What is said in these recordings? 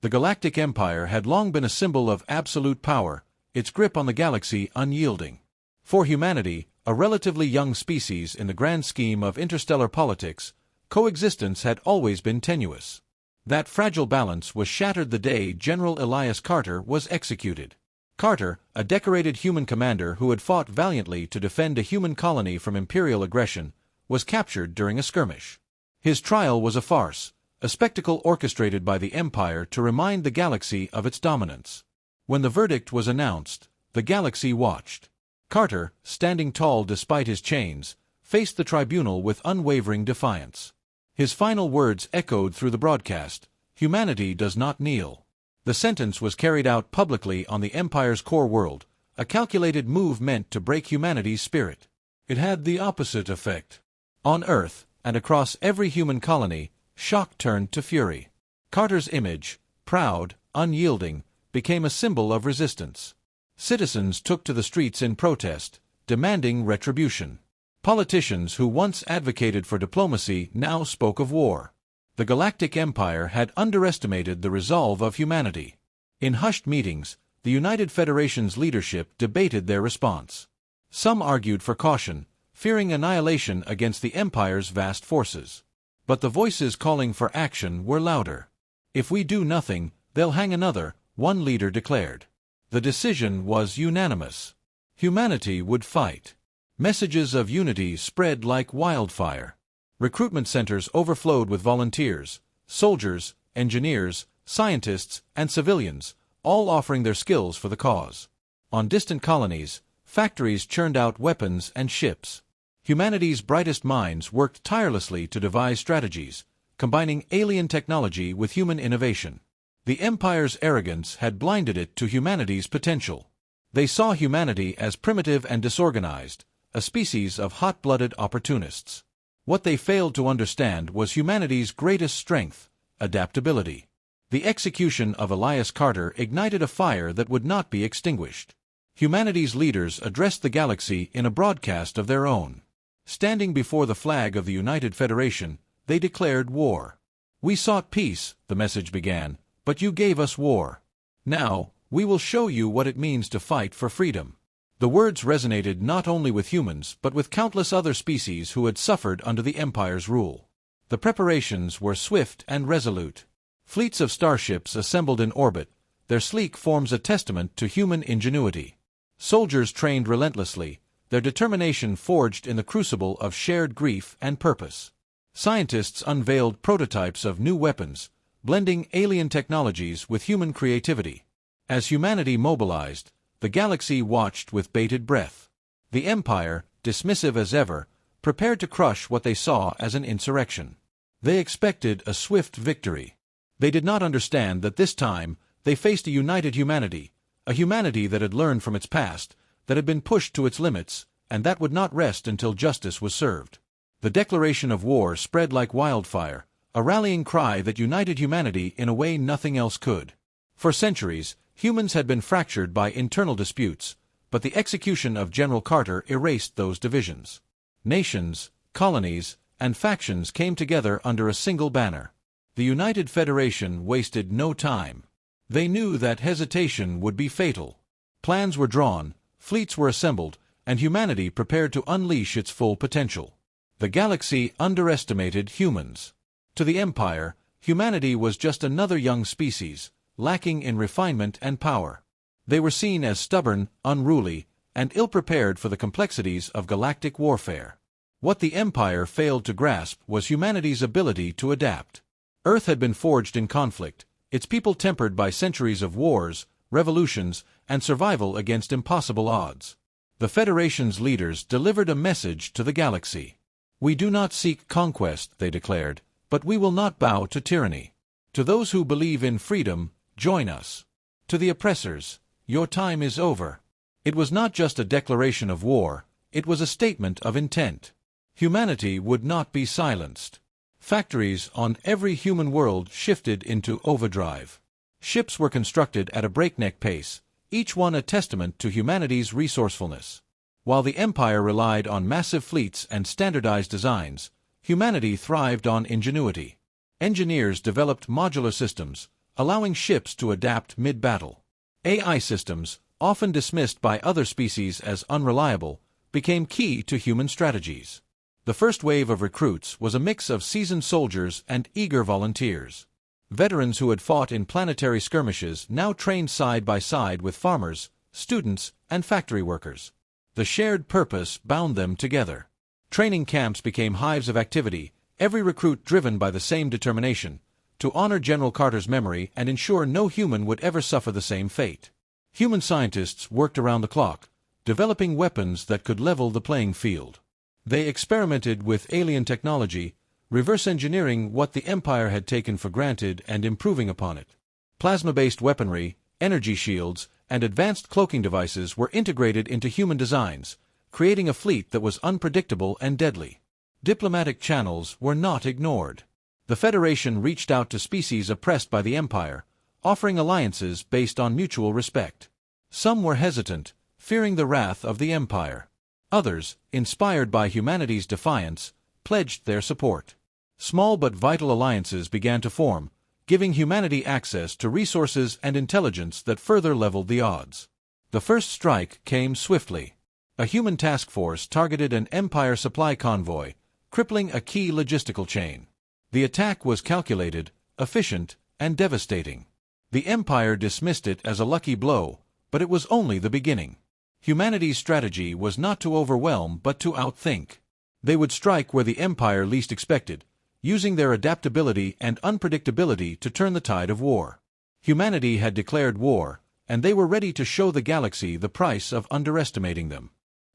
The Galactic Empire had long been a symbol of absolute power, its grip on the galaxy unyielding. For humanity, a relatively young species in the grand scheme of interstellar politics, coexistence had always been tenuous. That fragile balance was shattered the day General Elias Carter was executed. Carter, a decorated human commander who had fought valiantly to defend a human colony from imperial aggression, was captured during a skirmish. His trial was a farce, a spectacle orchestrated by the Empire to remind the galaxy of its dominance. When the verdict was announced, the galaxy watched. Carter, standing tall despite his chains, faced the tribunal with unwavering defiance. His final words echoed through the broadcast, "Humanity does not kneel." The sentence was carried out publicly on the Empire's core world, a calculated move meant to break humanity's spirit. It had the opposite effect. On Earth, and across every human colony, shock turned to fury. Carter's image, proud, unyielding, became a symbol of resistance. Citizens took to the streets in protest, demanding retribution. Politicians who once advocated for diplomacy now spoke of war. The Galactic Empire had underestimated the resolve of humanity. In hushed meetings, the United Federation's leadership debated their response. Some argued for caution, fearing annihilation against the Empire's vast forces. But the voices calling for action were louder. "If we do nothing, they'll hang another," one leader declared. The decision was unanimous. Humanity would fight. Messages of unity spread like wildfire. Recruitment centers overflowed with volunteers, soldiers, engineers, scientists, and civilians, all offering their skills for the cause. On distant colonies, factories churned out weapons and ships. Humanity's brightest minds worked tirelessly to devise strategies, combining alien technology with human innovation. The Empire's arrogance had blinded it to humanity's potential. They saw humanity as primitive and disorganized, a species of hot-blooded opportunists. What they failed to understand was humanity's greatest strength, adaptability. The execution of Elias Carter ignited a fire that would not be extinguished. Humanity's leaders addressed the galaxy in a broadcast of their own. Standing before the flag of the United Federation, they declared war. "We sought peace," the message began, "but you gave us war. Now, we will show you what it means to fight for freedom." The words resonated not only with humans but with countless other species who had suffered under the Empire's rule. The preparations were swift and resolute. Fleets of starships assembled in orbit, their sleek forms a testament to human ingenuity. Soldiers trained relentlessly, their determination forged in the crucible of shared grief and purpose. Scientists unveiled prototypes of new weapons, blending alien technologies with human creativity. As humanity mobilized, the galaxy watched with bated breath. The Empire, dismissive as ever, prepared to crush what they saw as an insurrection. They expected a swift victory. They did not understand that this time they faced a united humanity, a humanity that had learned from its past, that had been pushed to its limits, and that would not rest until justice was served. The declaration of war spread like wildfire, a rallying cry that united humanity in a way nothing else could. For centuries, humans had been fractured by internal disputes, but the execution of General Carter erased those divisions. Nations, colonies, and factions came together under a single banner. The United Federation wasted no time. They knew that hesitation would be fatal. Plans were drawn, fleets were assembled, and humanity prepared to unleash its full potential. The galaxy underestimated humans. To the Empire, humanity was just another young species, lacking in refinement and power. They were seen as stubborn, unruly, and ill-prepared for the complexities of galactic warfare. What the Empire failed to grasp was humanity's ability to adapt. Earth had been forged in conflict, its people tempered by centuries of wars, revolutions, and survival against impossible odds. The Federation's leaders delivered a message to the galaxy. "We do not seek conquest," they declared, "but we will not bow to tyranny. To those who believe in freedom, join us. To the oppressors, your time is over." It was not just a declaration of war, it was a statement of intent. Humanity would not be silenced. Factories on every human world shifted into overdrive. Ships were constructed at a breakneck pace, each one a testament to humanity's resourcefulness. While the Empire relied on massive fleets and standardized designs, humanity thrived on ingenuity. Engineers developed modular systems, allowing ships to adapt mid-battle. AI systems, often dismissed by other species as unreliable, became key to human strategies. The first wave of recruits was a mix of seasoned soldiers and eager volunteers. Veterans who had fought in planetary skirmishes now trained side by side with farmers, students, and factory workers. The shared purpose bound them together. Training camps became hives of activity, every recruit driven by the same determination, to honor General Carter's memory and ensure no human would ever suffer the same fate. Human scientists worked around the clock, developing weapons that could level the playing field. They experimented with alien technology, reverse engineering what the Empire had taken for granted and improving upon it. Plasma-based weaponry, energy shields, and advanced cloaking devices were integrated into human designs, creating a fleet that was unpredictable and deadly. Diplomatic channels were not ignored. The Federation reached out to species oppressed by the Empire, offering alliances based on mutual respect. Some were hesitant, fearing the wrath of the Empire. Others, inspired by humanity's defiance, pledged their support. Small but vital alliances began to form, giving humanity access to resources and intelligence that further leveled the odds. The first strike came swiftly. A human task force targeted an Empire supply convoy, crippling a key logistical chain. The attack was calculated, efficient, and devastating. The Empire dismissed it as a lucky blow, but it was only the beginning. Humanity's strategy was not to overwhelm but to outthink. They would strike where the Empire least expected, using their adaptability and unpredictability to turn the tide of war. Humanity had declared war, and they were ready to show the galaxy the price of underestimating them.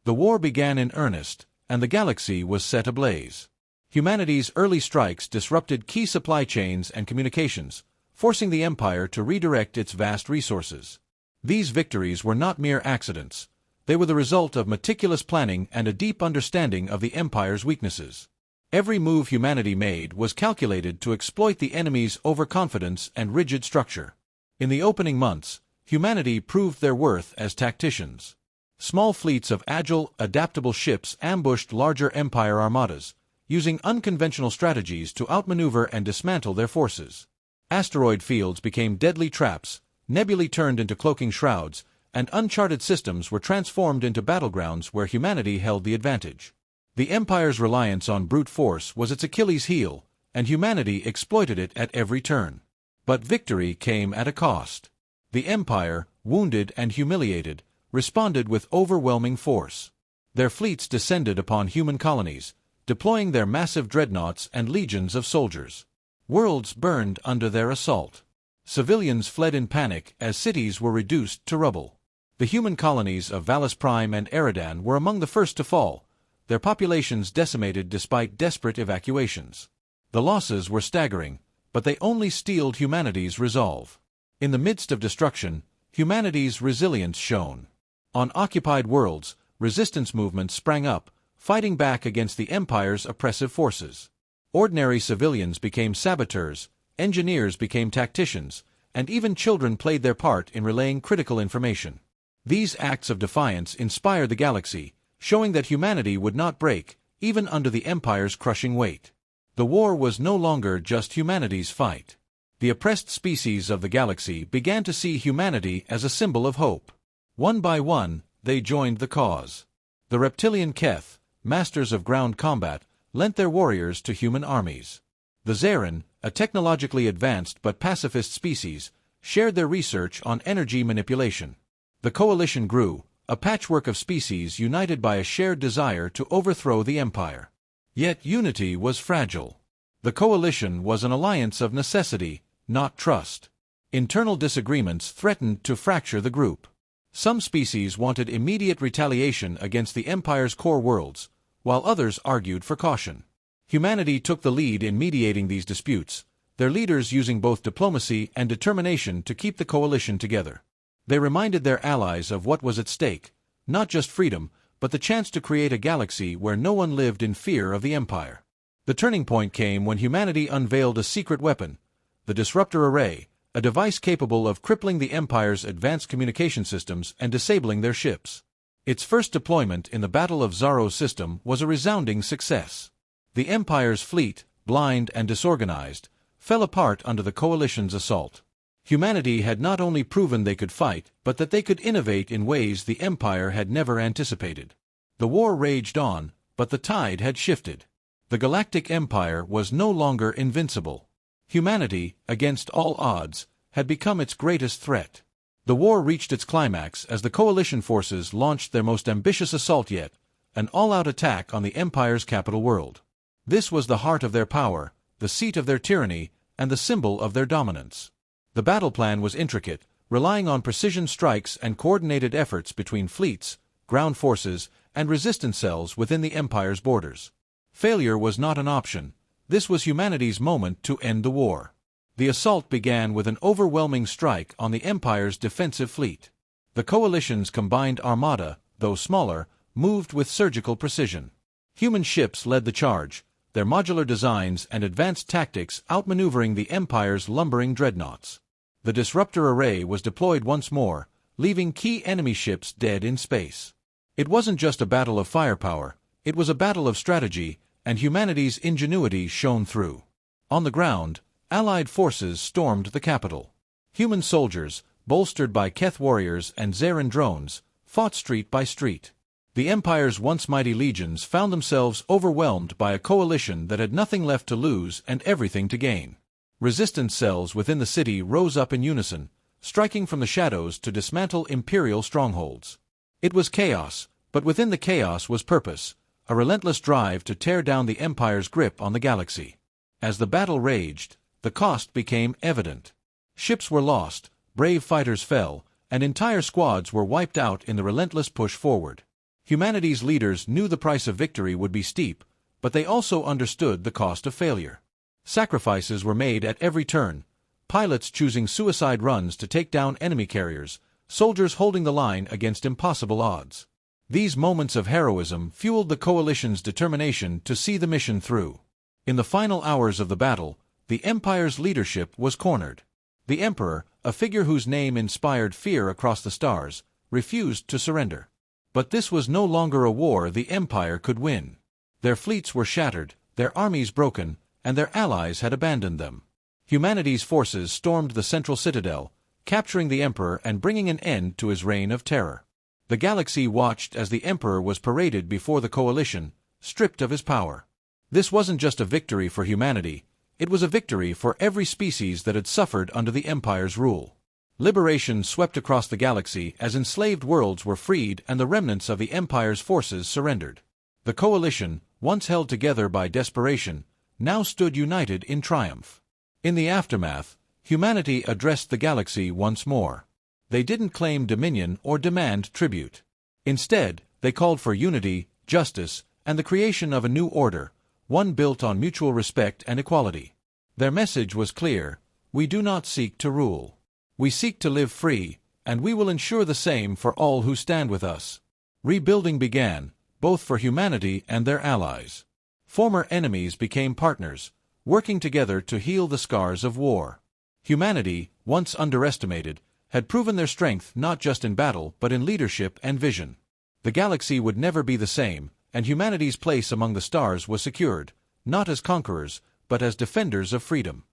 The war began in earnest, and the galaxy was set ablaze. Humanity's early strikes disrupted key supply chains and communications, forcing the Empire to redirect its vast resources. These victories were not mere accidents. They were the result of meticulous planning and a deep understanding of the Empire's weaknesses. Every move humanity made was calculated to exploit the enemy's overconfidence and rigid structure. In the opening months, humanity proved their worth as tacticians. Small fleets of agile, adaptable ships ambushed larger Empire armadas, using unconventional strategies to outmaneuver and dismantle their forces. Asteroid fields became deadly traps, nebulae turned into cloaking shrouds, and uncharted systems were transformed into battlegrounds where humanity held the advantage. The Empire's reliance on brute force was its Achilles heel, and humanity exploited it at every turn. But victory came at a cost. The Empire, wounded and humiliated, responded with overwhelming force. Their fleets descended upon human colonies, deploying their massive dreadnoughts and legions of soldiers. Worlds burned under their assault. Civilians fled in panic as cities were reduced to rubble. The human colonies of Vallis Prime and Eridan were among the first to fall, their populations decimated despite desperate evacuations. The losses were staggering, but they only steeled humanity's resolve. In the midst of destruction, humanity's resilience shone. On occupied worlds, resistance movements sprang up, fighting back against the Empire's oppressive forces. Ordinary civilians became saboteurs, engineers became tacticians, and even children played their part in relaying critical information. These acts of defiance inspired the galaxy, showing that humanity would not break, even under the Empire's crushing weight. The war was no longer just humanity's fight. The oppressed species of the galaxy began to see humanity as a symbol of hope. One by one, they joined the cause. The reptilian Keth, masters of ground combat, lent their warriors to human armies. The Zarin, a technologically advanced but pacifist species, shared their research on energy manipulation. The coalition grew, a patchwork of species united by a shared desire to overthrow the Empire. Yet unity was fragile. The coalition was an alliance of necessity, not trust. Internal disagreements threatened to fracture the group. Some species wanted immediate retaliation against the Empire's core worlds, while others argued for caution. Humanity took the lead in mediating these disputes, their leaders using both diplomacy and determination to keep the coalition together. They reminded their allies of what was at stake, not just freedom, but the chance to create a galaxy where no one lived in fear of the Empire. The turning point came when humanity unveiled a secret weapon, the Disruptor Array, a device capable of crippling the Empire's advanced communication systems and disabling their ships. Its first deployment in the Battle of Zaro's system was a resounding success. The Empire's fleet, blind and disorganized, fell apart under the coalition's assault. Humanity had not only proven they could fight, but that they could innovate in ways the Empire had never anticipated. The war raged on, but the tide had shifted. The Galactic Empire was no longer invincible. Humanity, against all odds, had become its greatest threat. The war reached its climax as the coalition forces launched their most ambitious assault yet, an all-out attack on the Empire's capital world. This was the heart of their power, the seat of their tyranny, and the symbol of their dominance. The battle plan was intricate, relying on precision strikes and coordinated efforts between fleets, ground forces, and resistance cells within the Empire's borders. Failure was not an option. This was humanity's moment to end the war. The assault began with an overwhelming strike on the Empire's defensive fleet. The coalition's combined armada, though smaller, moved with surgical precision. Human ships led the charge, their modular designs and advanced tactics outmaneuvering the Empire's lumbering dreadnoughts. The disruptor array was deployed once more, leaving key enemy ships dead in space. It wasn't just a battle of firepower, it was a battle of strategy, and humanity's ingenuity shone through. On the ground, Allied forces stormed the capital. Human soldiers, bolstered by Keth warriors and Zarin drones, fought street by street. The Empire's once mighty legions found themselves overwhelmed by a coalition that had nothing left to lose and everything to gain. Resistance cells within the city rose up in unison, striking from the shadows to dismantle Imperial strongholds. It was chaos, but within the chaos was purpose, a relentless drive to tear down the Empire's grip on the galaxy. As the battle raged, the cost became evident. Ships were lost, brave fighters fell, and entire squads were wiped out in the relentless push forward. Humanity's leaders knew the price of victory would be steep, but they also understood the cost of failure. Sacrifices were made at every turn, pilots choosing suicide runs to take down enemy carriers, soldiers holding the line against impossible odds. These moments of heroism fueled the coalition's determination to see the mission through. In the final hours of the battle, the Empire's leadership was cornered. The Emperor, a figure whose name inspired fear across the stars, refused to surrender. But this was no longer a war the Empire could win. Their fleets were shattered, their armies broken, and their allies had abandoned them. Humanity's forces stormed the central citadel, capturing the Emperor and bringing an end to his reign of terror. The galaxy watched as the Emperor was paraded before the coalition, stripped of his power. This wasn't just a victory for humanity, it was a victory for every species that had suffered under the Empire's rule. Liberation swept across the galaxy as enslaved worlds were freed and the remnants of the Empire's forces surrendered. The coalition, once held together by desperation, now stood united in triumph. In the aftermath, humanity addressed the galaxy once more. They didn't claim dominion or demand tribute. Instead, they called for unity, justice, and the creation of a new order, one built on mutual respect and equality. Their message was clear: we do not seek to rule. We seek to live free, and we will ensure the same for all who stand with us. Rebuilding began, both for humanity and their allies. Former enemies became partners, working together to heal the scars of war. Humanity, once underestimated, had proven their strength not just in battle but in leadership and vision. The galaxy would never be the same, and humanity's place among the stars was secured, not as conquerors, but as defenders of freedom.